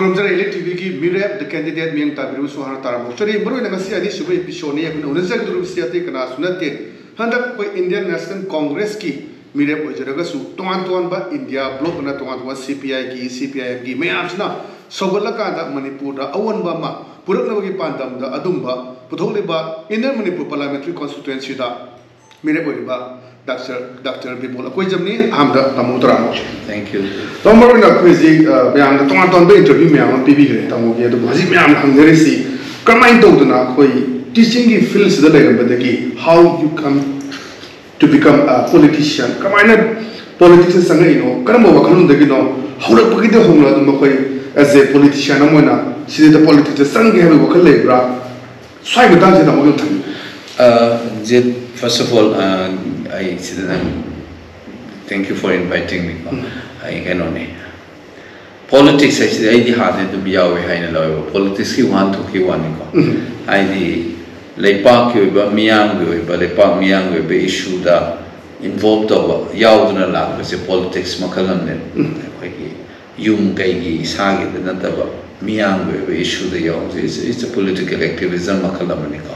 Kurumjara ELITETV ki Meerep the candidate miyang tabiru suhana taram. Actually, baru yang nasi adi subai episode ni aku unazak dulu siapa kena sunat hendak koi Indian National Congress ki Meerep ojaraga su tuan ba India bloc na tuan CPI ki CPI ki mayam sina sogola kanda Manipur da awan ba ma purak na bagi pandam da adumba puthok leba Indian Manipur Parliamentary Constituency da Meerep ojaba Dr. Bimol Akoijam ni hamda tamu terang. Thank you. Tamu nak kuisi yang tuan be interview yang PB kere tamu dia tu masih yang hangeri si kerana itu tu nak koi teaching ki field sudah lagi berdaki how you come to become a politician. Kerana politician sangat ino kerana bawa kalun deki no how nak pergi dia hongla tu makoi as a politician namu na sini tu politician sangat yang bawa kalai bra. Saya betul je tamu tu. First of all, thank you for inviting me. I can only politics. I said, I had to be away. I know politics. He want to keep one. I the lepak you, but miyang you, but lepak miyang you be issue that involved over. Yaudna lang kasi politics makalam ne. Yung kay isagi na taba miyang you be issue the yaud. It's a political activism makalam ne ka.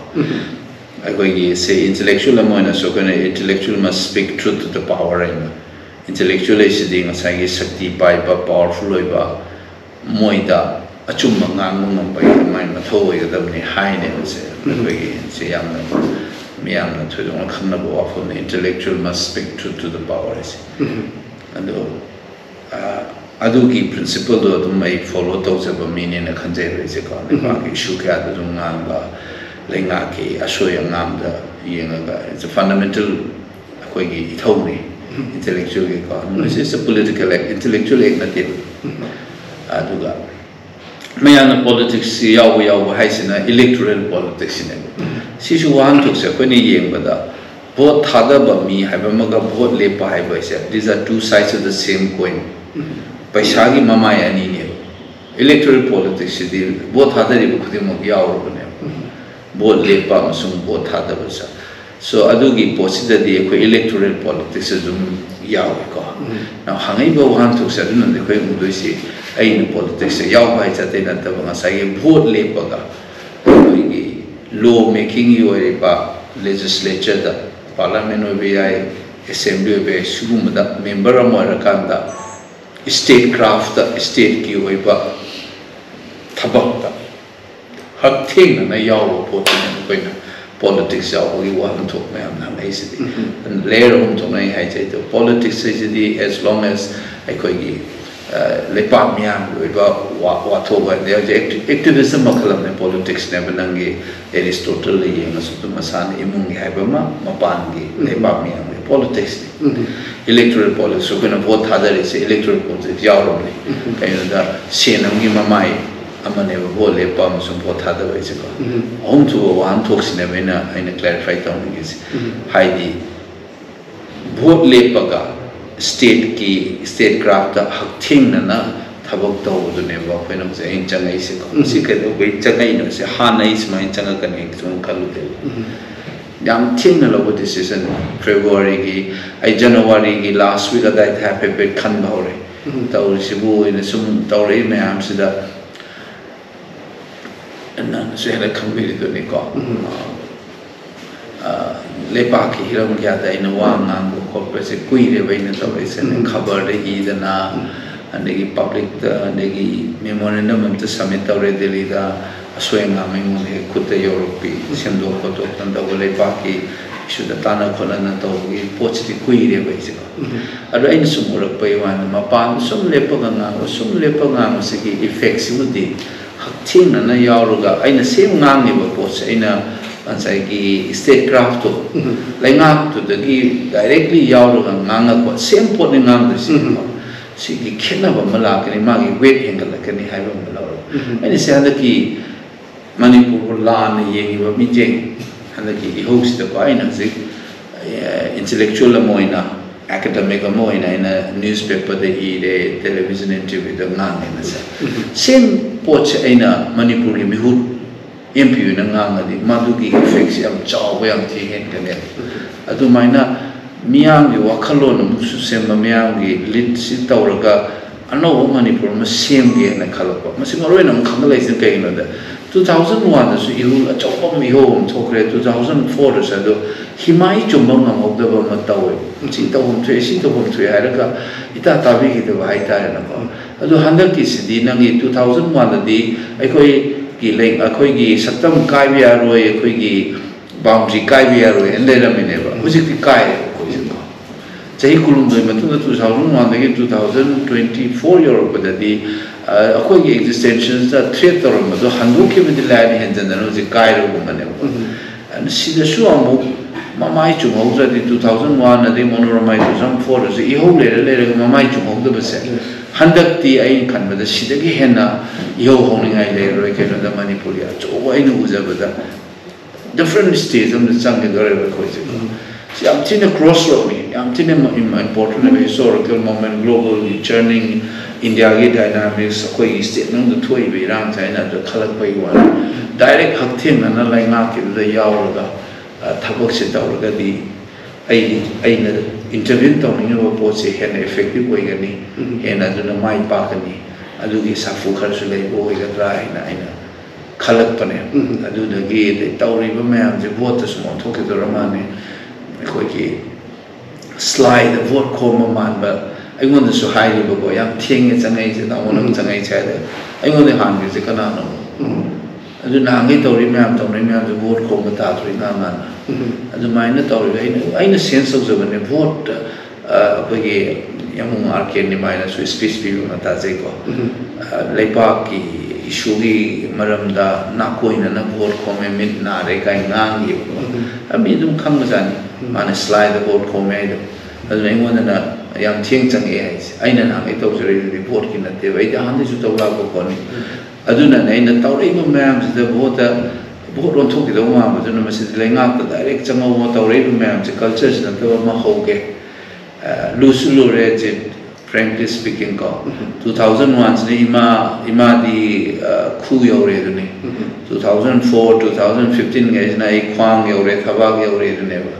I going to say intellectual amount so can intellectual must speak truth to the power and intellectual is the saying sakti by powerful ba moida achum mangang by mind matho the high say yam miyam na to don't come of the intellectual must speak truth to the power and adugi principle do may follow those of a meaning a consider is a issue ka do Lengaki, Ashoya Namda, it's a fundamental intellectual economy. It's a political, intellectual native. Aduga. Mayana politics, Yawa Haisina, electoral politics in it. Sishuan took Sakuni Yembada. Both Hadaba me, Habamaga, both Lepa Haibasa. These are two sides of the same coin. Paishagi Mamaya Nini. Electoral politics, both Hadari Kudim Yawa. Both lepa masung both hada basa. So adugi posida di ko electoral politics zoom yaw ko. Now hangai ba wan tuk sa dun de ko ngudoi si ai no politics yaw ba cha te na ta ba sai vote lepa ga. Law making you ba legislature da parliament obi ai assembly obi sugum da member amara kanda state craft da state ki oi ba thabak da hak thing na yaw politics yaw we want to me am na and later on to me I say the politics is the as long as I could give lepa miam we ba wa to ba the activism makalam ne politics ne banangi Aristotle ye na su masan imung hai ba ma mapan gi lepa miam politics electoral politics so kana vote hadare se electoral politics yaw ro ne kaina da senam gi mamai amane bo lepa musum bo thada wai se ko home to one talks ne mena aina clarify down is haidi bo lepa ga state craft da hak thing na thabak to do ne ba ko na se in changai se ko si ke do wai changai no se ha nai is mai changa kan ek chung kalu de yam thing na lo decision February gi ai January gi last week that happy bit khan ba hore taw si bu in sum tawre me am sida and so had a committee to Nico. Lepaki Hiram Gata in a one and corporate a queen in and cover the Edana and the public the memorandum of the summit already leader a swing among the Kuta Europe, Sendo Koto and the Lepaki should the Tana Colanato we poach the queen basically. A rain some work by one Mapan, some lepagam, some effects with the thing na yaruga aina same ngang ni boss aina ansai ki state craft to lenga to the directly yaruga ngang ko same pot ni ngang de si ki khena ba mala ka ni ma gi weight angle ka ni hai ba mala aina se handa ki Manipur la ni yengi ba mi jeng handa ki host the aina si intellectual moina academic moina in a newspaper the television interview the ngang ni sa same poch aina Manipuri mihut MP na nga di madugi effects am chaw yang thi hen kan adu maina miyang gi wakhalon musu sem miyang gi lit si tawraga another Manipur same game na khalapa masi maroi nam khangalai sin kai no da 2001 da su ihul achopam ihom thokre 2004 da sa do himai chumbam ngam hokda ba matawe chi ta hom thwe si to hom thwe haraka ita tabi gi da hai ta na ko adu handak ki sidi nangi 2001 da di aikoi ki leng akoi gi satam kai bi aroi akoi gi boundary kai bi aroi ende ra mine ba music ki kai Jai Kulumdoi Matunda 2001 again 2024 Europe that the Akoigi extensions that threat or Mado Handuki with the land and then the Cairo woman and see the Shuamu Mamai Chumoza in 2001 and the Monoramai 2004 is the Iho later Mamai Chumoza was said Handak the Ain Kan with the Sidaki Henna Yo holding I later again the Manipuria. So I know different states of the Sangadore Koisi. See, I'm seeing a crossroad. I'm seeing an important historical moment, global churning, India dynamics. Koi statement the two way around China the color by one. Direct haktim and like market the yaoga, tabak sitaoga the I intervene on you about say an effective way any and I don't know my bakani. I do this safu culturally boy the dry nine. Color pane. I do the gate, the Tauri Bamam, the water small talk to the Romani. Slide the vote coma man, but I want to so highly before young thing it's an age and I want to I want the hand is a canano. I do not get to remember the vote coma tatri naman. I do mind it already. I know sense of the vote young arcane minus with speech people at Tazeko. Lepaki, Shugi, Maramda, Nakoin and a vote coma midnight, I mean, don't come with any. Man slide the boat command. As anyone in a young thing, I know I told you the report in the TV. The hundreds of Labo. I do not know the Taurino ma'ams, the water boat on talk to the one, but the Mrs. Lenga, the direct some of Taurino ma'ams, the cultures and the Mahoge. Luculu read frankly speaking, 2001, Ima the Kuyo Reduni. 2004, 2015, is na Kwang Yore, Tabag Yore, never.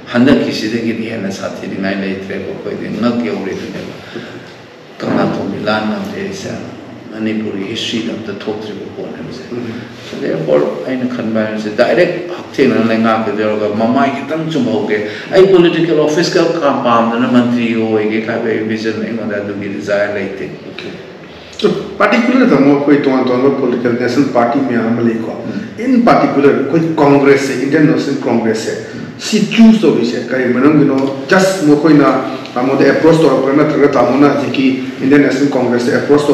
Handa Kishidi and Sati, 9 8 not Yore, never. Kanato Milan of the Manipuri history of the talk to so therefore, I convince the direct Octane and Langaka, there are Mamai Tamchumoke, a political or fiscal compound, and a monthly vision, and that will be desired later. So, particularly the more political national party, in particular, Congress, Indian National Congress, she choose to be just Mokoina, the approach to Tamuna, Ziki, Indian National Congress, the approach to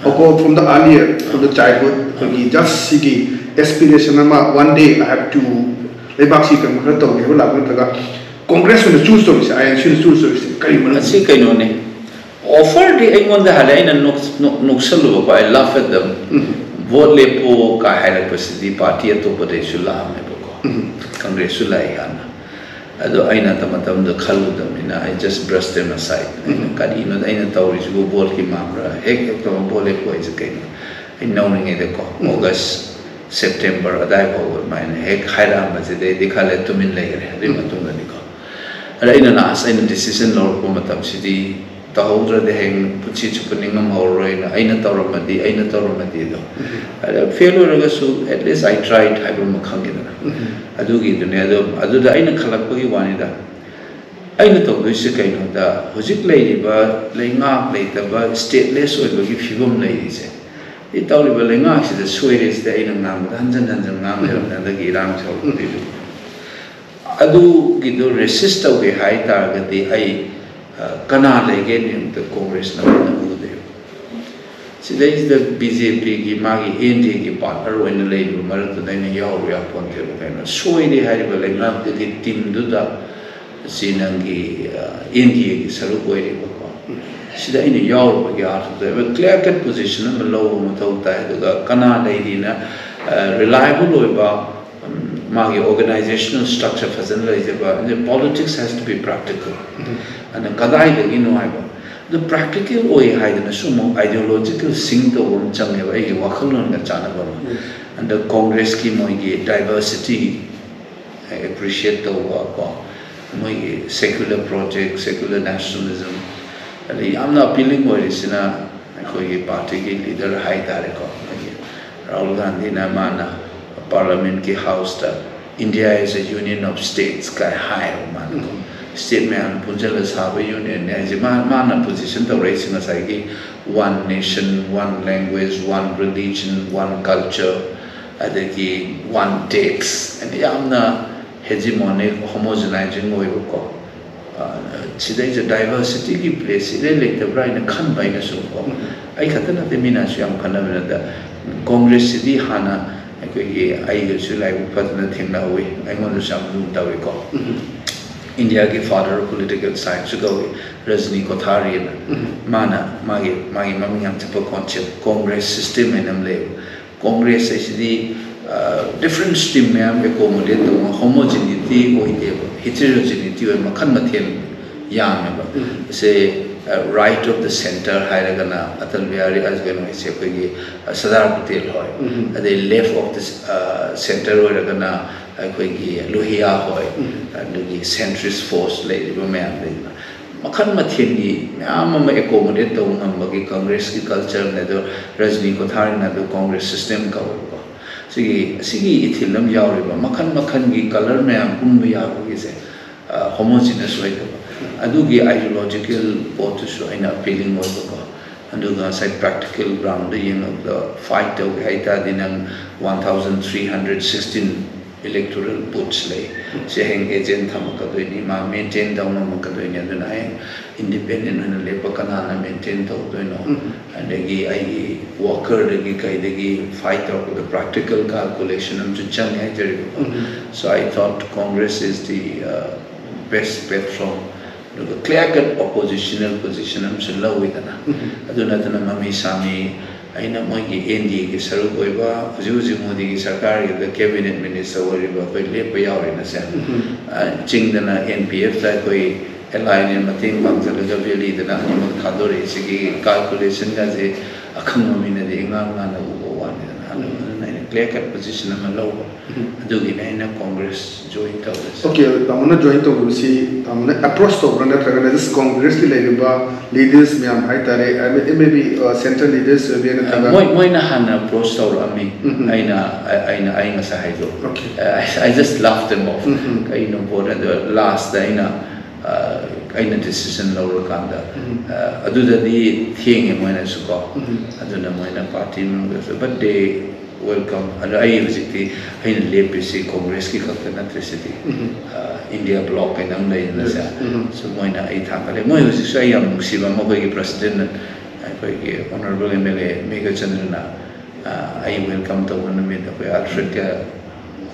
from the earlier, from the childhood, just Siki, aspiration, one day I have to Lebaxi Congress will choose to be, I choose to be. Offer the one that had and Noxalu, I laugh at them. Vote Lepo, Kahara party at Topodesula, Congress Sulayana. Aina Tamatam the Kaludam, I just brushed them aside. Kadino, Aina Tauris go board him up, Heck of Bolepo is a game. In knowing it, August, September, a dive over mine, Heck Hiram, as they call it to me later, Rimatunganico. Aina asked any decision or Pomatam City. The holder the hang puts putting them all right. Aina Toramadi, Aina Toramadi. Failure at least I tried Hypermakangina. I do get the Nado, I do the Aina Kalapagi Wanida. Aina Tobushikaino, the Hojik lady, but laying up later, but stateless will give Fibum ladies. It told you laying up is the sweetest the Aina Nam, Danzan and Nam and the Giram. I do get to resist away high target the I. Canada again the Congress na there. So there is the BJP ki magi NDA ki partner when the labor marat na ni yaw ya ponte na so ini hari balik na the team do da sinangi NDA ki saru ko iri ko. Sida ini yaw ba ya the clear cut position na low mo tau ta da Canada ini na reliable ba magi organizational structure facilities ba the politics has to be practical. And the Kadai the practical way hide in a sumo ideological sing to one changeva wakalon chanaba and the Congress ki moigi diversity I appreciate the work of secular project, secular nationalism ali amna appealing orisina akhoi party ki leader hai tare ko Rahul Gandhi na mana parliament ki house ta India is a union of states kai hai man ko state man punjala sabe union ne je mana position to raising asai ki one nation one language one religion one culture adaki one tax and yamna hegemonic homogenizing oibo ko today is a diversity ki place ile lekta brain khan baina so ko ai khatana te mina su yam khana da congress di hana ko ye ai ge su lai upatna thingna we ai ngon sam lu ta we ko India ke father of political science go Rajni Kothari mana magi mami yam tipo concept congress system enam le congress is the different stream me am accommodate to homogeneity oi de heterogeneity oi makhan mathen yang ba say right of the center hairagana atal bihari ajgano se kogi Sardar Patel hoy ade left of the center hairagana kogi Lohia hoy and the centrist force le me am le makhan mathen gi am ma accommodate to ngam congress ki culture ne do Rajni Kothari na do congress system ka sigi ithilam yauriba makhan gi color me am pum ya gi se homogeneous way adugi ideological both so in appealing over ko aduga side practical ground the fight of haita dinang 1316 electoral booths lay se heng agent thamaka do ni ma maintain down ma ka do ni aduna independent na lepa kana na maintain do no and agi ai worker agi kai dagi fight of the practical calculation am chang ai so I thought Congress is the best bet from the clear cut oppositional position am so low with na aduna tana mami sami aina moi gi NDA gi saru boiba huji Modi gi sarkar gi the cabinet minister wariba koi lepa yawi na sa chingdana NPF ta koi align mating bangzala ga veli dana ni mo thadore sigi calculation ga je akham mi na de ngang na u wa ni na clear cut position am low adugi na Congress join to okay tamna join to si tamna approach to run that this Congress ki leba leaders me am hai tare maybe central leaders be na moi na hana approach to ami aina sa hai do I just laughed them off kai no board the last aina decision lower kanda aduda di thing moi na su ko aduna moi na party but they welcome and I basically in LPC Congress ki khakna tricity India bloc and am lai na sa so moi na ai thakale moi usi sai am siba mo ki president ai ki honorable MLA Mega Chandra I welcome to one me the Alfred ka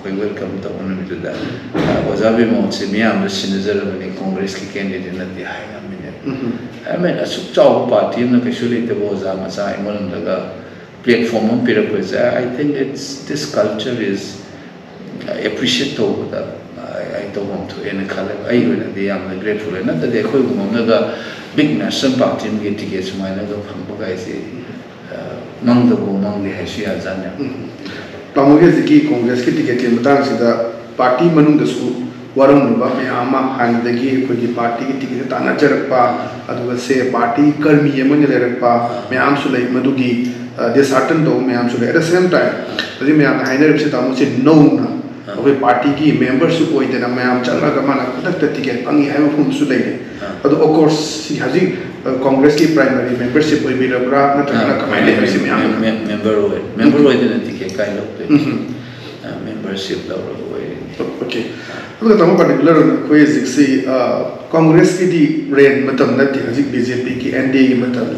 I welcome to one me to that was abi mo se mi am sinazar ni Congress ki candidate na di hai I mean asuk chaw party na kashuli te bo za ma sa imol daga platform on Meerep. I think this culture is appreciated over that. I don't want to any color. I really am grateful. Not that they could go big national party and get tickets. My another Hamburg is mang the go mang the Hashia Zanya. Tamuge ki Congress ki ticket ke matan sida party manung dasu warung nuba me ama han dagi koi party ki ticket tana charakpa aduga se party karmi yeman lerakpa me am sulai madugi they certain though me am sulai at the same time adi me am hainer se tamu se no na koi party ki membership oi dena me am chalna ga mana kudak ticket pangi hai phum sulai adu of course si haji Congress ki primary membership oi bi rabra na tana kamai le se me am member oi dena ticket kai lok membership la oi okay look at particular koi si Congress ki di rain matam na ti haji BJP ki NDA ki matam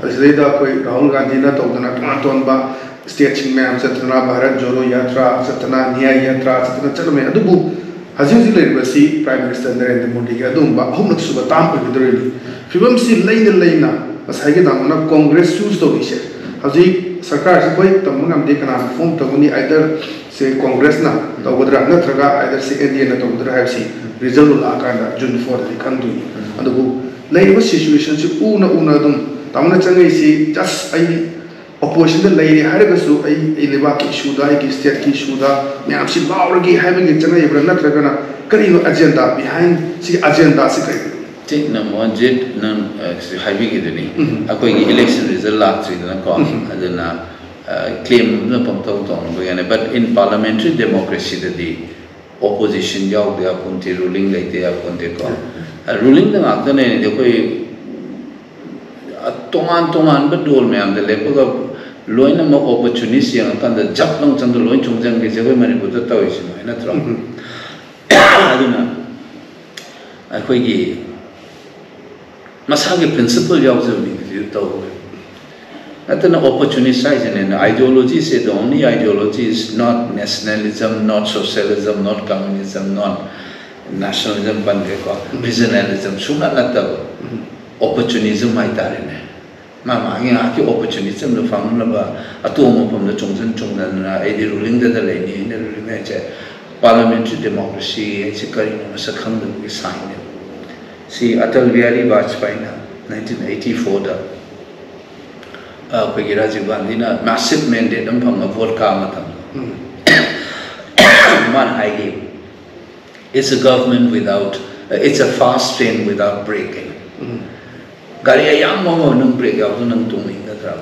Azida koi Rahul Gandhi na to na ton ba state ching me am satna Bharat Jodo Yatra satna Nyaya Yatra satna chalo me adubu haji le basi Prime Minister Narendra Modi ga dum ba hum nak suba tam pe bidreli fibam si leina asai ge damna Congress choose to ise haji sarkar se koi tamungam de kana form to ni either se Congress na to budra na traga either se NDA na to budra have si result la kanda June 4 de kandu adubu leina situation si una dum tamna changai si just ai opposition the lady harabasu ai leba ki issue da ki state ki issue da me am si bawr ki having it changai bra na tragana kari no agenda behind si agenda si kai Take number one jet, none heavy getting. I quite election result last week, claim the Pumpton, but in parliamentary democracy, the opposition job they are ruling like they are ruling the after the Toman, but do me on the level of loin of opportunity and the jump long on the loin Chungjan is a Manipur Taoism, and that's wrong. I don't know. I quite Masagi principle jobs of you. That's an opportunity size and ideology said the only ideology is not nationalism, not socialism, not communism, not nationalism, regionalism. Suna not opportunism my tarine. Mama, I opportunism the found a tomb from the Chungjan, I ruling the lady in the ruling parliamentary democracy, it's a curriculum, a second sign. See, Atal Bihari Vajpayee, 1984. Rajiv Gandhi massive mandate from the vote it's a government without it's a fast train without braking. Gari young mama no break out no doing the drug.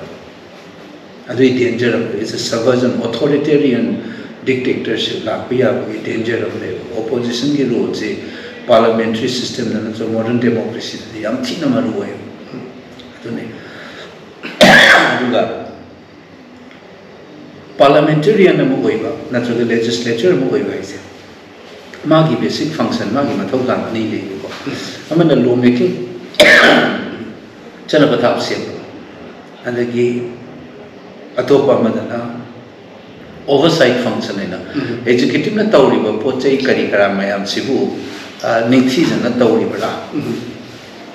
Danger of it's a subversion authoritarian dictatorship like we have danger of the opposition ki role say parliamentary system and so modern democracy the am thina maru way. Parliamentarian natural legislature Magi basic function, Magi Matogan, I'm in the lawmaking Chanapatap simple and the gay Atopa Madana oversight function in educating the Tauri, Poche Karikara Mayam Sibu, Nixis and the Tauri Bala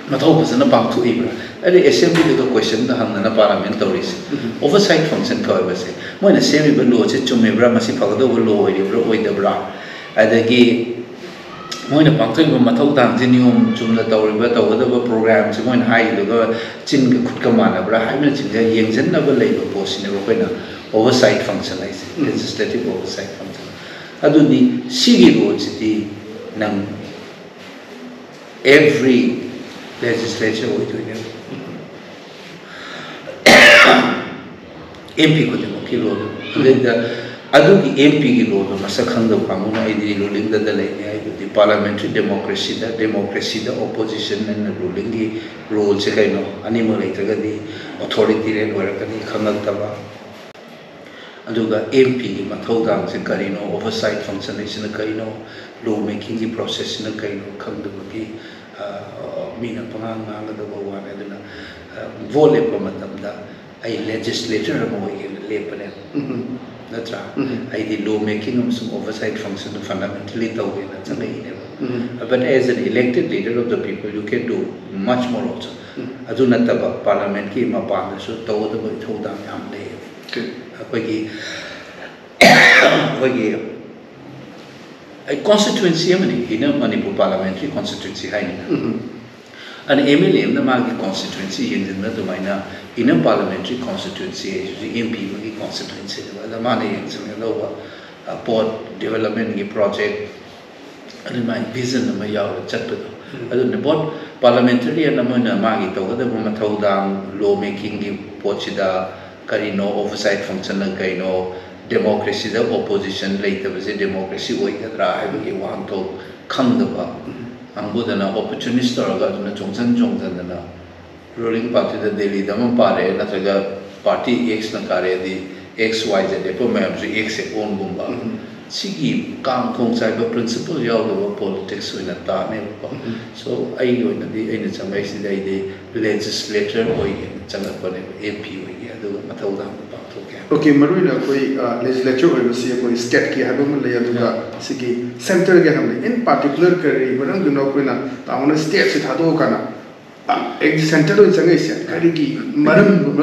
Matopas and a bank to Ibra. The assembly the question the Hangana parliamentaries oversight function however say when a semi below to Mibra Masipado will lower the bra at the gay when a pumpkin of Matautan Zinium, Jumla Tauribata, whatever programs when high the Chin Kukamana, Brahim, the Yangs and never labor post in the oversight function, I say legislative oversight function. I do the Sigi roads the every legislature we do it. MP could have killed the Aduki MP Lord, Masakanda Pamuna, ruling the parliamentary democracy, the opposition and the ruling roles, animal the authority and Warakani Kanatava. Aduga MP, Matodam, Karino, oversight functionation of Karino, law making process in a Karino, Kandabaki, Mina Panga, the one, and Volepomatamda. A legislator in the that's right. I did law making some oversight function fundamentally but as an elected leader of the people, you can do much more also. Adunataba parliament came upon so told them a constituency in a Manipur parliamentary constituency. An MLM the Magi constituency in the Domaina in a parliamentary constituency, the MP constituency, the money in lower port development project, and my vision of my yard chapter. I don't know what parliamentary and Amana Magi together Matodam, law making, Pochida, Karino, oversight function, Kaino, democracy, the opposition later was a democracy, way that I want to come the Ambudana opportunist or Johnson ruling party the Delhi Daman Pare, Nataga party X Nakare, the XYZ, the Pomamri X own Bumba. Sigi Kang Kong cyber principle, Yaw politics in a time. So I go in the summation the legislature or in Chanapane MP, Matodam. Okay, Marina, legislature will see a state ki habum layer Sigi center in particular curry, but I'm going to on a state at Hadokana. Center is a Kariki, Madam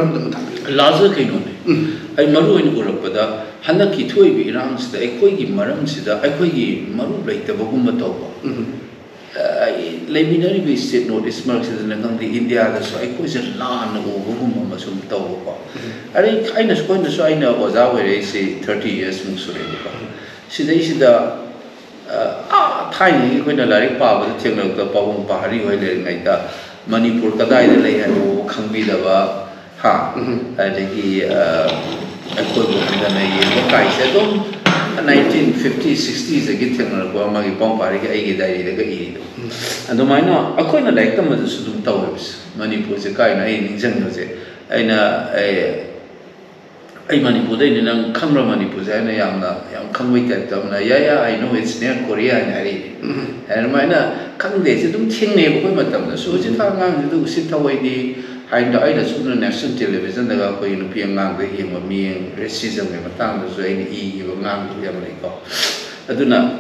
Laza Kinoni. I Maru in Urapada, Hanaki Toy rounds the Equigi Maram Sida, Equigi Maru like the Bogumatoba. Laminary we state notice Marxism and the India, so I was a land of Bogum Toba. I kind of going to sign was our say 30 years Mussolini. She the थाई कोई लाइक पाब थेंग पाबों पहाड़ी हो Manipur kadai de lei hanu khangbi dawa ha adegi akoi bo da na ye mo kai se dom 1950s 60s agi thengna ko ma gi pong pari gi ai gi dai de ga i ando mai na akoi na like tam da su dum taw Manipur se kai na ai ning jang no se ai na ai Manipur dai nang khamra Manipur se na yam khangwei ta tam na ya I know it's near Korea and ai and mai na khang de se dum thing ne ko ma tam na so ji ta ngang du sit ta wei di hai da ai da su na national television da ga ko yin pi ngang de yeng ma mi racism me ma tang da so ai ni I ba ngang du ya ma ko aduna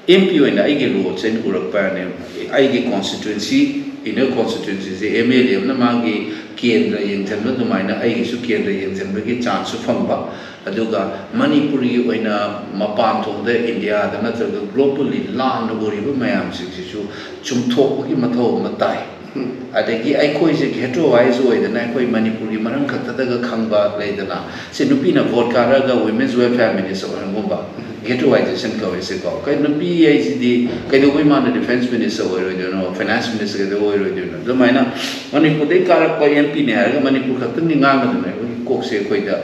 MP oi na ai ge ro chen urak pa ne ai ge constituency inner constituency se MLA na ma ge kendra yeng jan na mai na ai ge su kendra yeng jan ba ge chance phang ba aduga Manipuri oina mapan thong de India da na tra globally lan no gori ba mayam sing su chumthok gi mathau matai adegi ai khoi je ghetto wise oi da na khoi Manipuri marang khatta da ga khangba le da na se nupi na vote kara ga women's welfare minister on gomba ghettoization ka wise ko kai nupi ai si di kai do ma na defense minister oi ro no finance minister ga oi ro no da mai na Manipur de kara ko MP ne ga Manipur khatta ni nga ma da ko se khoi da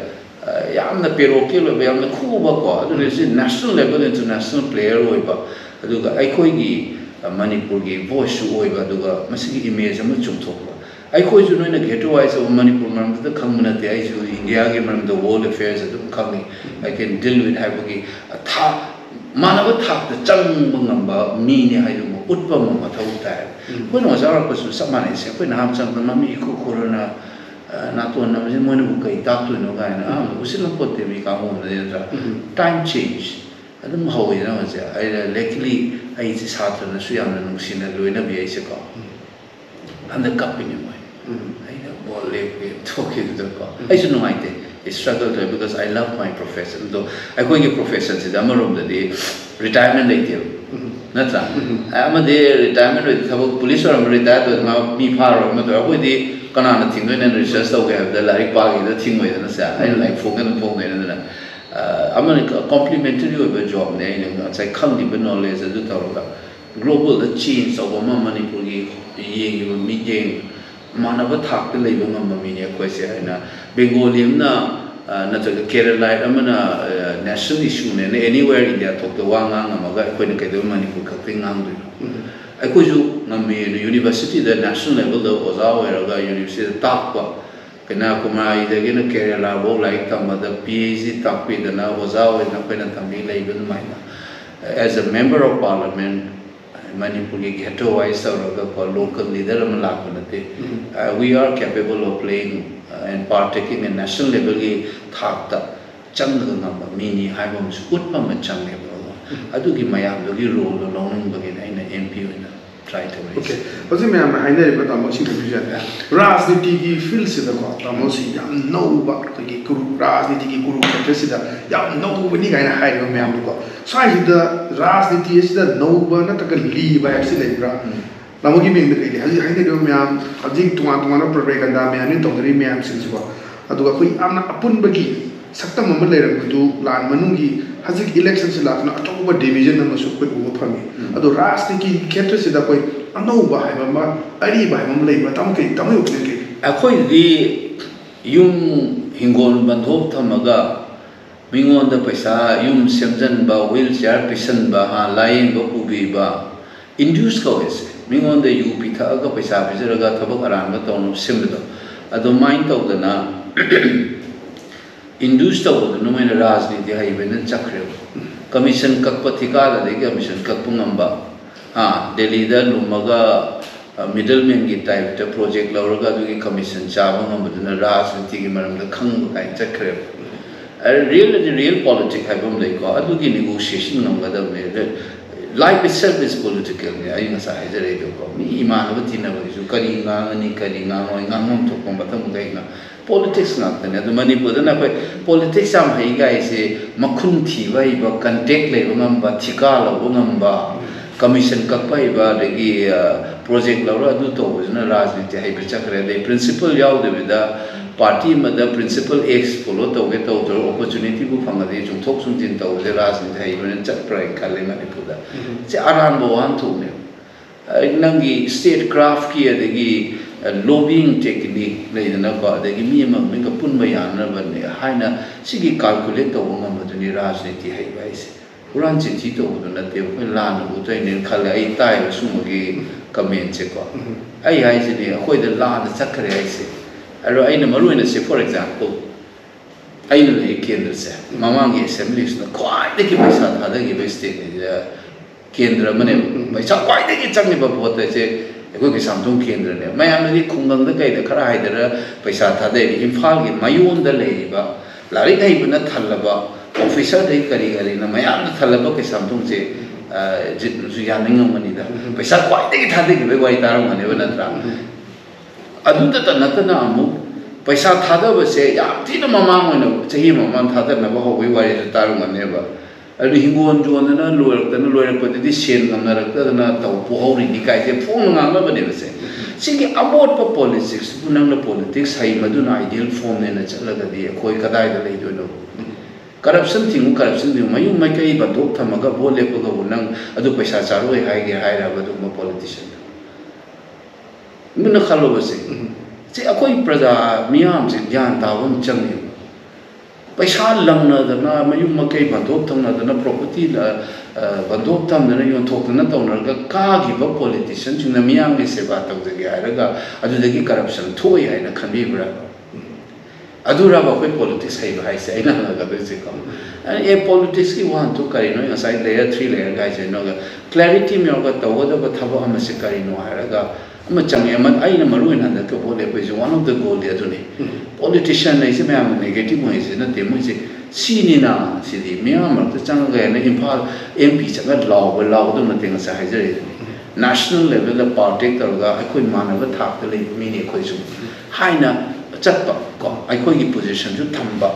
yamna pero kilo be yamna khuba ko adu is national level international player oiba aduga ai khoi gi Manipur gi voice oiba aduga masigi image am chumthokba ai khoi ju noina ghettoize of Manipur maram da khangmana te ai ju India gi maram the world affairs adum khangni I can deal with habagi tha manaba thak da chang bangamba mi ne hai du utpa ma thau ta ko no sa ko su samane se ko na ham chang ma mi ko corona Nato na mjin mo nu kai ta tu no ga na usil na pote mi ka mo na ya time change adum ho ya na ja ai luckily ai ji sa ta na su ya na nu sin na lo na bi ai se ko and the cupping in my ai na bol le ke talking to ko ai su no mai te I struggle to because I love my profession though I go in profession se damarom da de retirement like you natra am de retirement with thabo police or retire to ma mi pharo ma to ko di kana na thing na research to ga da like pa gi da thing we na sa I like phone na am complimentary of job ne na sai khang di knowledge du to ga global the change of ma Manipur gi yeng gi mi jeng manaba thak te leiba ngam mi ne ko se na Bengali na na to Kerala amana national issue ne anywhere India to the wanga ngamaga ko ne ke do Manipur ka ngang du ai ko ju ngam mi university the national level the oza wera university tak pa kana kuma ida ge na Kerala bo like tam da PhD tak pe da na oza we na ko na tam mi leiba mai na as a member of parliament Manipur ki ghettoized or local leader we are capable of playing and partaking in national level ki thak ta chang ga ngam mini hai bom su utpa ma chang ne bo adu gi mayam do gi role lo long ba gi na MP na try to raise okay osi mayam hai ne ba ta mo si vision rajniti ki field se da ko ta mo si yam no ba ki guru rajniti ki guru ka se da yam no ba ni ga na hai ba mayam ko sai da rajniti se da no ba na ta ka li ba se le bra Namogi ming de kili haji haine do myam haji tunga na propaganda me ani tongri myam sin ko aduga khoi amna apun bagi sakta mama leram kudu lan manungi haji election se lakna atoba division na su ko u phami adu rajniti khetra se da koi ano ba hai ma ari ba mam lei ba tam ke tam yo ke akhoi di yum hingon bandhop thamaga mingon da paisa yum semjan ba wheelchair pisan ba ha lain ba ubi ba induce ko ese mingon da yu pitha ga paisa bijara ga thabak aran ga tonu simdo ado mind to da na induce to da no main rajniti hai ben chakre commission kakpathika da de commission kakpungamba ha delhi da lumaga middleman ki type ta project lauraga du commission chaba ngam da rajniti ki maram da khang kai chakre real politics hai bom dei ko adu ki negotiation ngam ga da me life itself is political. I na sa hajare do ko mi iman ba tin na ba su kari nga ni kari nga no nga no to ko batam dai na politics na ta ne do Manipur na ko politics am hai ga ise makhun thi bai ba contact le ngam ba thika lo ngam ba commission ka pai ba de gi project la ra du to na rajniti hai ba chakre de principle yaw de da party mada principal X follow tawge tawdor opportunity bu phangadi jungthok sungjin tawje rajniti haibane chatpra khale Manipur che aran bo wan thune nangi state craft ki adegi lobbying technique leidana ko adegi mi ma minga punma yana bane haina sigi calculate taw ngamaduni rajniti haibai se uran chithi taw na te lan bu tai nen khale ai tai sumagi comment che ko ai hai se ni khoi da lan chakhare ai se aro ai na maru ina se for example ai na le kendra se mamangi assembly na khwai de ki paisa tha da gi state ni kendra mane paisa khwai de ki changni ba bot se ko ki samtung kendra ne mayam ni khungang da kai da khara hai da paisa tha da imphal gi mayon da le ba lari kai bana thallaba officer dei kari kari na mayam da thallaba ki samtung se jit su ya ning mani da paisa khwai de ki tha de ki wai tar mane ba na tra adu ta natana amu paisa tha da ba se ya ti na mama mo chahi mama tha da na ba ho wi wai tar mane ba adu hingon jon na loir ko di sen ngam na rak ta na taw pu ho ri ni kai se phung ngam ba ne ba se sigi about pa politics bunang na politics hai maduna ideal form ne na chala ga di khoi kadai da lei do no corruption thing corruption di mayu mai kai ba dok thamaga bole ko ga bunang adu paisa charu hai ge hai ra ba du ma politician mina khalo ba se se akoi praja miyam se gyan ta wam changi paisa langna da na mayu ma kai ba dok thang na da na property la ba dok tham na yon thok na ta na ga ka gi ba politician chung na miyam ge se ba ta de ge ai ga adu de gi corruption thoi ai na khan bi bra adu ra ba koi politics hai ba hai se ai na ga de se ko e politics ki wan to kari no ya sai layer 3 layer ga je no ga clarity me ga ta wa da ba thaba am se kari no ai ga ama change ama ai na maru na da ko bole pe one of the goal dia tu ni politician nei se me am negative mo se na te mo se si ni na si di me am ta chang ga na imphal mp chang ga law do na te nga sa hai je national level the party tar ga ai khoi man ba thak te le mi ni khoi su hai na chat pa ko ai khoi gi position ju tham ba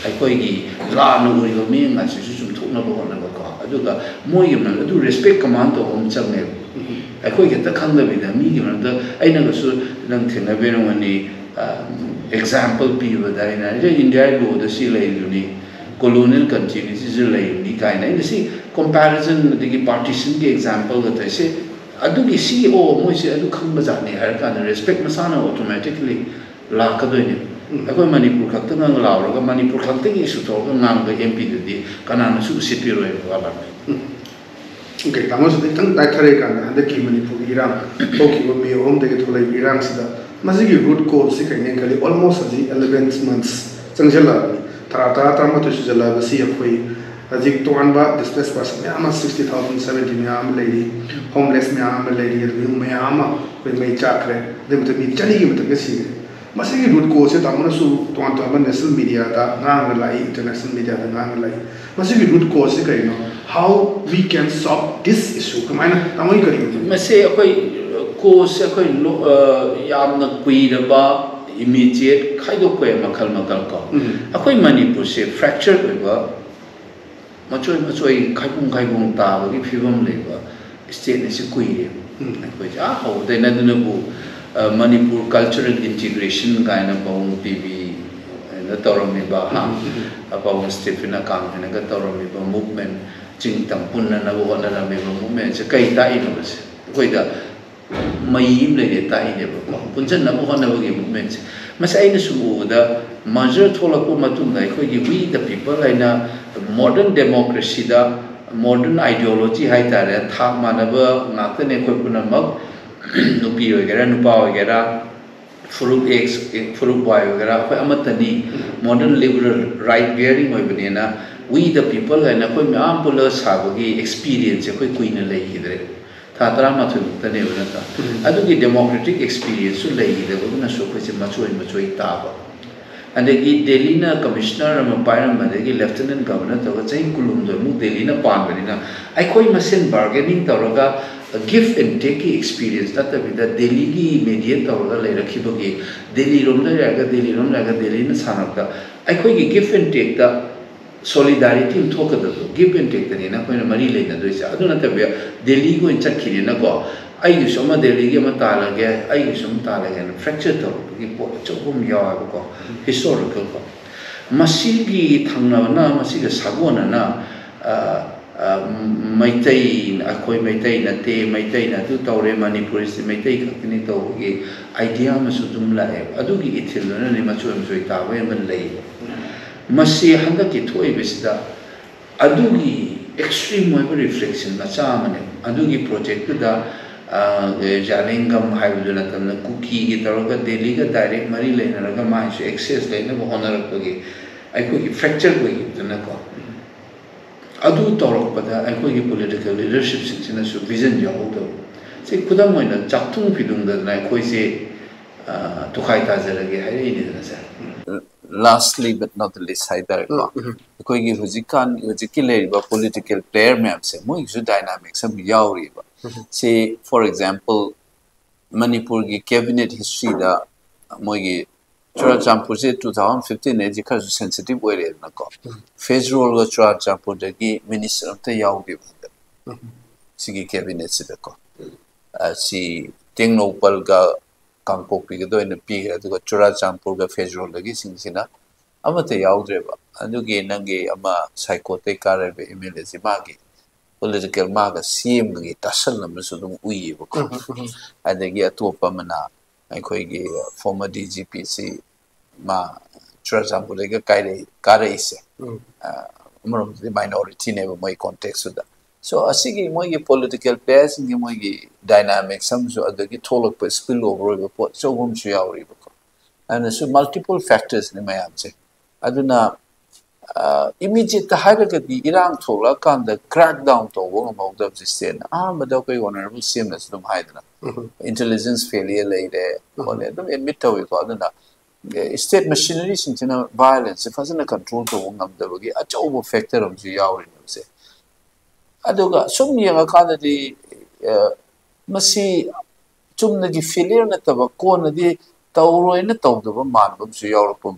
ai khoi gi la no ri lo mi nga su su thuk na bo na ba ko adu ga mo yim na adu respect command to om chang ne ai khoi ge ta khang da bi da mi gi man da ai na ga su nang thena be no ni example pi ba da ina je india lo da si lai lu ni colonial country ni si lai ni kai na ni si comparison de gi partition ge example ga ta se adu gi ceo mo se adu khang ba ja ni har ka na respect ma sa na automatically la ka do ni akoi Manipur khak ta ngang law ga Manipur khak ta gi su to ga ngang ga mp de di kana na su sit pi roi ba la okay tamo se tang dai thare ka na de ki Manipur irang to ki me home de ke thole irang sida masigi root cause se kai ne kali almost aji 11 months changjala tarata tama to jala ba si akoi ajik to an ba displaced person me ama 60,000 70 me am lady homeless me am lady me ama koi me chakre de mate mi chani gi mate si masigi root cause se tamana su to an national media da ngang lai international media da ngang lai masigi root cause se kai no how we can solve this issue kamaina tamai kari mase akoi cause akoi yam na kui da ba immediate khaido ko makal ko akoi Manipur se fracture ko ba machoi khaibung ta ba gi phibam le ba state ne se kui re akoi ja ho de na du bu Manipur cultural integration kind of TV na toromi ba ha about Stephen Kang na ga toromi ba movement ching tam pun na bo na me ba movement se kai ta i no se koi da mai im le de ta i ne ba pun chen na bo na ba gi movement se mas ai na su da major thola ko matung dai koi gi we the people aina modern democracy da modern ideology hai ta re tha manaba ngak ne koi pun mak nupi wagera nupa wagera furuk x furuk y wagera koi amatani modern liberal right bearing oi banena we the people and koi am pula sabagi experience koi kuina lei hidre tha tara ma thu tane banata adu gi democratic experience su lei hidre ko na so ko se machoi ta ba and gi Delhi na commissioner am pairam ma gi lieutenant governor to chai kulum do mu Delhi na pan banina ai koi masen bargaining toroga give and take experience that the Delhi ki mediator ga le rakhi bogi Delhi rom la ga Delhi na sanak da ai koi gi give and take da solidarity talk da give and take da na koi na mari le na do isa adu na ta Delhi go in chakhi na ko ai so ma Delhi ge ma ta la ge ai so ma ta la ge fracture to gi po cho bum ya ko historical ko masi gi thangna na masi ge sagona na maitai akoi maitai na te maitai na tu tawre Manipur si maitai khakni to gi idea ma su dum la e adu gi ithil na ni ma chu am soi ta we man lei masi handa ki thoi besida adu gi extreme wa reflection na cha mane adu gi project da jalingam haibu na tan cookie gi taroga Delhi ga direct mari le na ga ma su access le na honor ko gi ai ko gi fracture ko gi na ko adu torok pada ai ko gi political leadership sing su vision ya ho do se kudam moi na chaktung phidung da na ko se to khai ta jara ge hai ni na sa lastly but not the least either ko gi hujiki le ba political player map se moi su dynamics am yauri ba say for example Manipur gi cabinet history da moi gi Churachampur se 2015 ne jikha sensitive area na ko federal ga Churachampur da gi minister ta yauri ba sigi cabinet se da ko si tengnopal ga Kangpokpi ga do in pi ga du Churachampur ga federal da gi singsina amate yaudre ba adu ge nange ama psychotic kare be MLA si ma gi political ma ga CM gi tasal nam su dum ui ba ko adagi atopa mana ai khoi gi former DGP si ma Churachampur ga kare ise amrom the minority ne ba moi context da so asigi moi gi political players ngi moi gi dynamics some so adagi tholok pa spill over ba pot so hum su yauri ba ko and so multiple factors ni mayam che aduna immediate hairaga di irang thola kan da crackdown to go among the system ma da ko honorable CM nas dum haidna intelligence failure laide on them admit to ko aduna state machinery sinchina violence fazana control to ngam da gi a chobo factor am ju yauri nam se aduga sum yanga kana di masi chumna gi failure na taba ko na di tawroi na tawdaba manbam su yaurapum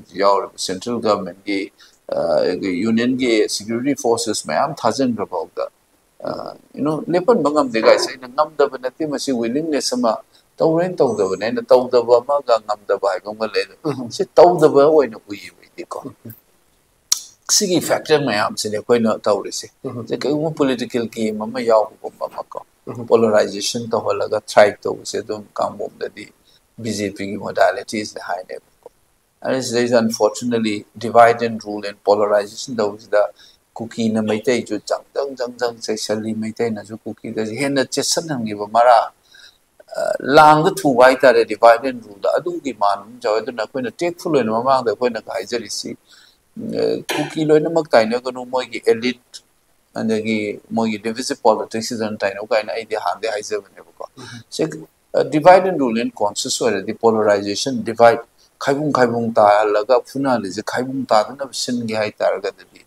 central government gi union gi security forces mayam thousand about the lepan bangam de guys na ngam da banati masi willingness ama tawren tawdaba na tawdaba ma ga ngam da bai gam le se tawdaba oina ui wi ko sigi factor mayam se le koina tawrisi je kai political game ma yaw ko ma ko polarization to holaga thrive to se dum kambom da di BJP modalities the high level and there is unfortunately divide and rule and polarization those the cookie na maitai ju jang sexually maitai na ju cookie da hen na chesan hangi ba mara lang the two white are divide and rule da adu gi man jaw da na ko na take full in mama da ko na kai jari si cookie lo na mak tai na ko no moi gi elite and gi moi gi divisive politics is on tai no kai na idea han de haize ne ko so divide and rule and conscious or the polarization divide kaibung ta laga phuna le je kaibung ta na sin gi hai tar ga di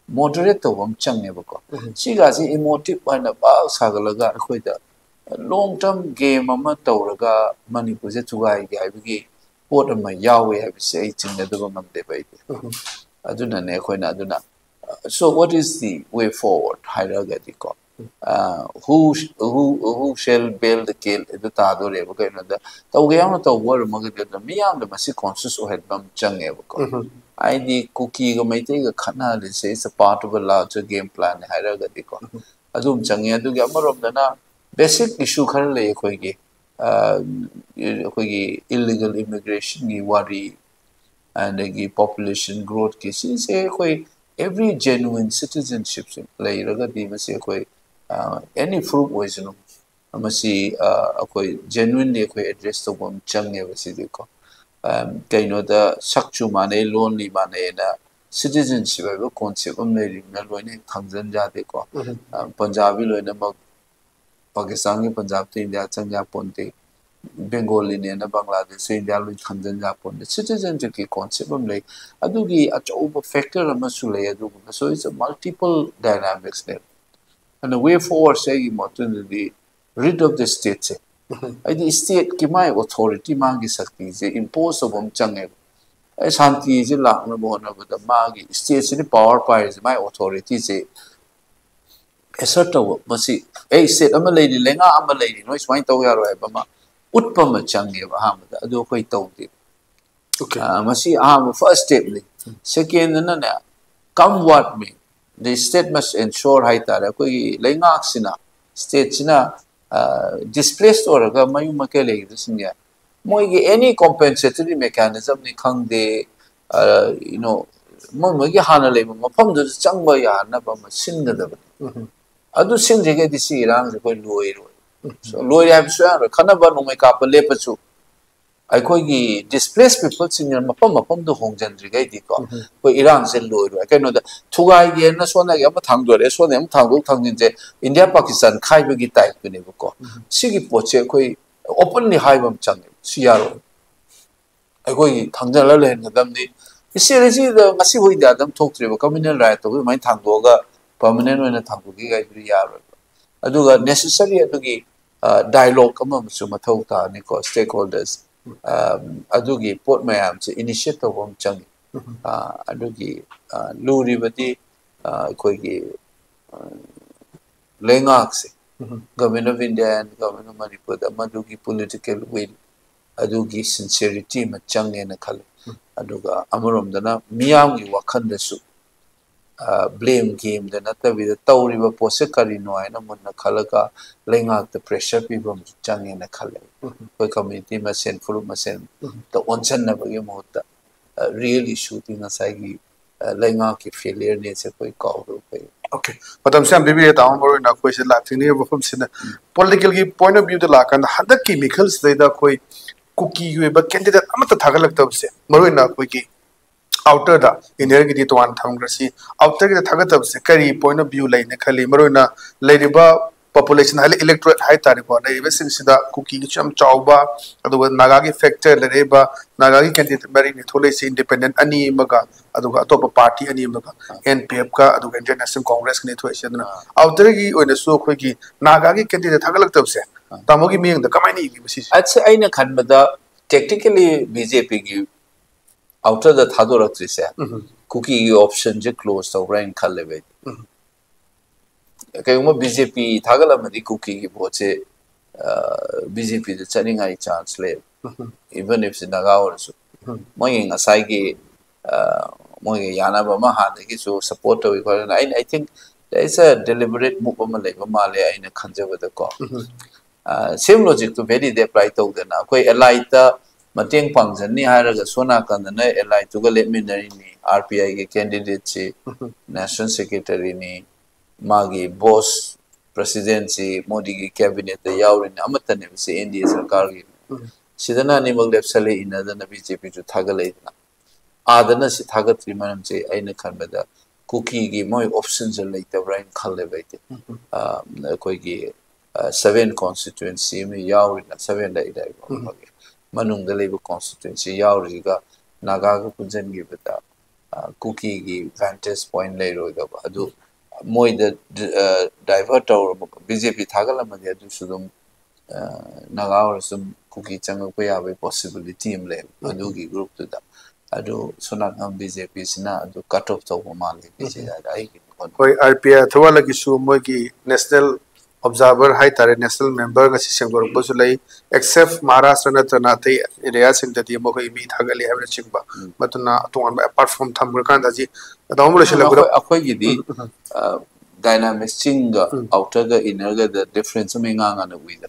moderate to bam chang ne ba ko si ga si emotive ba na ba sa ga laga khoi da long term game ama to raga Manipur je chugai gi hai bi pot ma yawe hai bi se chin ne do ngam de ba aduna ne khoi na aduna so what is the way forward hai raga di ko who shall build the kill the tado re ko na da to ge am to war ma ge da mi am da masi conscious o head bam chang e ko I di cookie go mai te ga khana le se is a part of a larger game plan ha ra ga di ko adum chang e adu ge amarom da na basic issue khar le ko ge illegal immigration gi wari and the population growth ke si se ko every genuine citizenship le ra ga di ma se ko any fruit was masi akoi genuinely akoi address to bom change ba si de ko kaino da sakchu mane lonely mane na citizenship ba concept om ne ring na loine thangjan ja de ko punjabi loine ma pakistan ki punjab te india changja ponte bengali ne na bangladesh india lo thangjan ja ponte citizenship ki concept om le adu gi achoba factor ama su le adu so it's a multiple dynamics there. And the way forward say the rid of the state se the state ki mai authority mangi sakti je impose of change shanti je la na bo na ba ma gi state se power power is my authority se assert of masi ei set ama lady lenga ama lady no is main taw ya ro ba ma utpa ma change ba ha ma adu khoi taw di okay masi first step ni second na come what me the state must ensure hai tara koi lenga sina state sina displaced or ga mayu ma ke le singa moi gi any compensatory mechanism ni khang de you know moi gi hana le ma phom du chang ba ya na ba ma sin ga da adu sin je ge di si rang je koi loi ro so loi ya so ya khana ba no mai ka pa le pa chu ai khoi gi displaced people sin ma phom du hong jan je ge di ko koi irang se loi ro kai no da thugai ge na so na ge ma thang do re so ne ma thang jin je India Pakistan khai ba gi type ne ko si gi po che koi openly hai bam chang si ya ro ai khoi thang ja la le na dam ni isi re ji da masi hoi da dam thok tre ba communal right to mai thang do ga permanent when a Tangugi Yar. Aduga necessary adugi dialogue among Sumatota Nico stakeholders. Adugi port mayam to initiative on Changi. Adugi Luri Bati Kogi Lengaxi. Government of India and Government of Manipur, the Madugi political will. Adugi sincerity Machangi and a color. Aduga Amurum Dana Miami Wakandasu. Blame game the nata with the Tauriva Posekari no I know Kalaga laying out the pressure people Chang in a color. The community must send full must send the onsen never mota really shooting a sagi laying out failure needs a quick call. Okay, but I'm saying maybe down more in a question Latin from Sina political point of view the lack and the chemicals they the quite cookie you but candidate Amata Tagalak Topse Marina Quickie. Outer da inherently to one Tangrasi, outer the Tagatab Secretary point of view like Nekali, Maruna, Ladyba, population, electorate high tarifa, Navessin Sida, Cookie, Cham Chauba, other Nagagi factor, Ladeba, Nagagi candidate marrying Tolesi independent, Ani Maga, Aduga top of party, Ani Maga, NPFka, Aduga International Congress situation. Outer when the so quickly, Nagagi candidate Tagalaktabse, Tamogi meaning the Kamani. I'd say I can, but technically BJP. Outer the Thadoratri cookie option je closed over in Kaleve. Okay, BJP Tagalamadi cookie boche BJP the turning eye chance late. Even if it's in Nagawa. Moying a Saigi Moy Yanaba Mahana so support of I think there is a deliberate move of Malaya in a conservative call. Same logic to very they apply to the Nakoi Elita. Mating Pangsan ni haraga sona kandana elai tuga leminary ni RPI candidate national secretary ni magi boss presidency Modi cabinet the yawrin amatane se India sarkar gi sidana ni mag lepsale inadana BJP ju thagale na adana si thagatri manam che aina khanbada cookie gi moi options later brain khalle baite koi gi 7 constituency me yawrin 7 dai Manung the labor constituency Yauriga Naga Punjan give it cookie vantage point later adu Moy the divert or BJP Tagalam and the Sudum Naga or some cookie Changakuya possibility in lab Adugi group to that Adu Sunakam BJP Sina do cut off the Mali RPI Thawalaki Sumogi National Observer High Tare National Member Gasisangor Bosulai, except Maharashtra Natanate, areas in the Dimoki meet Hagali average chimba, but not one apart from Tamurkandaji, the Omulation dynamics singer outer the inner the difference of Mingang and the winner.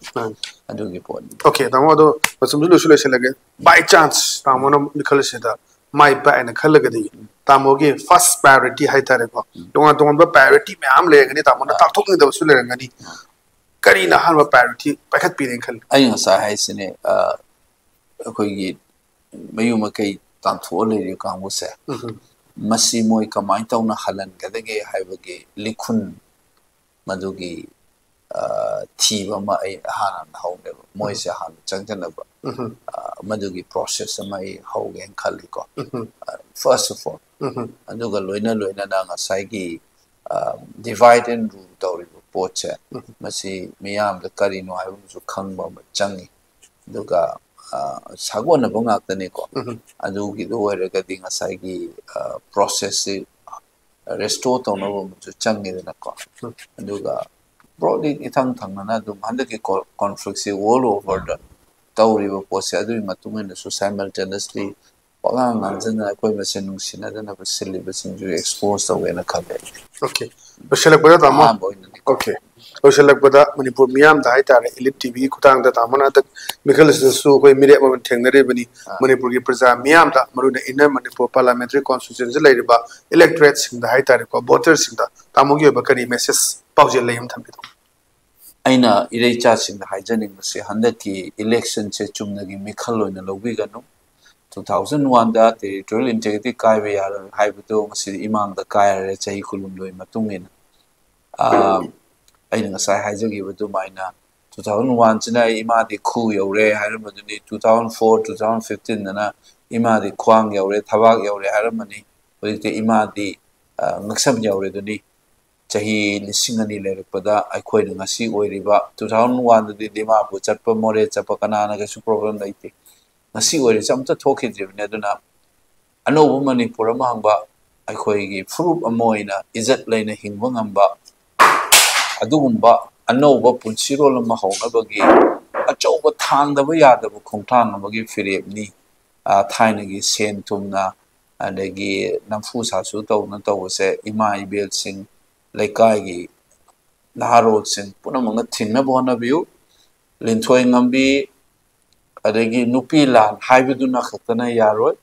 I do report. Okay, the motto was some solution again. By chance, Tamono Nicolasita, my pa and a Kalagadi, Tamogi, first parity high tareko. Don't want to want parity, I'm laying it. I'm not talking the Sulerangani. Karina Harva parity, Packet Pinnacle. I know Sahai in a Mayumaki Tantuoli, you can say. Masimoy Kamaita na Halan Gadage Havage Likun Madugi Tiva Ma Hanan however Moise Han Changanaba Madugi process my Hog and Kaliko. First of all, Aduga Luina Danga Saigi divide and rule Dori Pocha Masi Miam the Karino I was to Kangba Changi Duga Sagwana Bunga the Nico. Adugi the way regarding a Saigi process restore to Changi the Nako. Aduga broadly ithang thangna dum handaki conflict se all over the tawriba pose adu matungena so simultaneously pangang nanjana akoi masen nungsina dana basiliba sinju expose awena khale okay bashalak bada tamo okay bashalak bada manipur miyam da haitare elite tv khutang da tamana tak mikhal su koi Meerep ma thengnare bani manipur gi praja miyam da maruna inner manipur parliamentary constituency lairiba electorate sing da haitare ko voters sing da tamogi ba kari message paujel layam thambi aina irei cha sing da haijaning se handaki election che chumnagi mikhal loina lobi ganu 2001 da territorial integrity kaiwe yar haibuto masi imang da kaire chahi kulum loi matungin aina ngasai haijagi butu maina 2001 china ima di khu yore hairamani 2004 2015 na ima di khwang yore thawak yore hairamani hoite ima di ngaksam yore duni chahi lisingani lerekpada aikhoi ngasi oiriba 2001 di dimapur chatpa more chapa kanana ga su problem laite ngasi oiri chamta thoke jebne aduna anobu manipur ma hangba aikhoi gi fruit amoina izat leina hingba ngamba adugumba anoba punsirol ma hawnabagi achauba thangdaba yadaba khongthang amagi firepni thainagi sen tumna adagi namfu sasu tawna tawse ima ibel sing laikai gi naharot sing punamanga thingna bona biu linthoi ngambi adagi nupi lan haibiduna khatana yaroi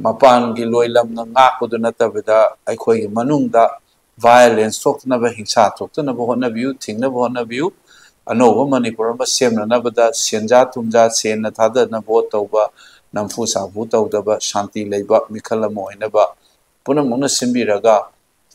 mapan gi loilam na ngakuduna tabida aikhoi gi manungda violence tokna ba hingsa tokna ba hona biu thingna ba hona biu anoba manipur ma semna na bada senja tumja sen na thada na vote tawba namfu sa bu tawda ba shanti leiba mikhala moina ba punamuna simbiraga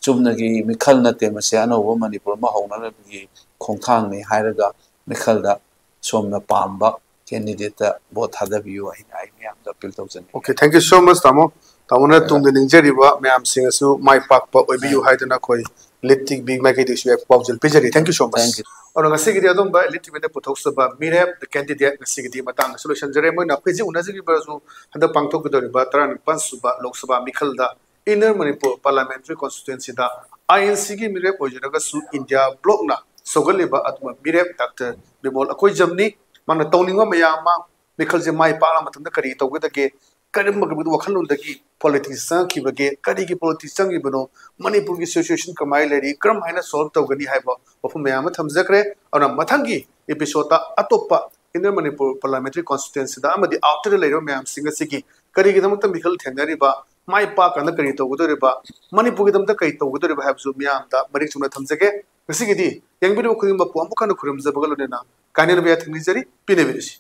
chumnagi mikhal na te mase anoba manipur ma hona gi khongthang ni hairaga mikhal da somna pamba candidate vote hada biu ai myam da appeal tawjan okay thank you so much tamo tamona tungde ningjariba myam singasu mai pakpa oibiu haidana koi litik big market issue ek paujel pejari thank you so much thank you और ngasi gi adom ba elite me puthok saba Meerep the candidate ngasi gi matang solution jare mo na peji unajigi bazu handa pangthok gdori ba tran pansuba lok sabha mikhal da inner manipur parliamentary constituency da INC gi Meerep ojiraga su india block na sogaliba atma Meerep Dr. Bimol Akoijam ni mana tawninga mayama mikhal je mai pa la matanda kari tawgedage karim magbu wakhalun dagi politics sang ki bage kari ki politics sang gi bano manipur gi situation kamai leri kram haina solve tawgani haiba ofum mayama thamjakre ana mathangi episode ta atopa inner manipur parliamentary constituency da amadi outer lero mayam singa sigi kari gi damta mikhal thenari ba mai pa kana kari tawgudore ba manipur gi damta kai tawgudore ba habsu mayam da mari chuna thamjake ngasi gi di yangbiru khudimba pu amukana khurum jabagalone na kainer be thingni jari pine birisi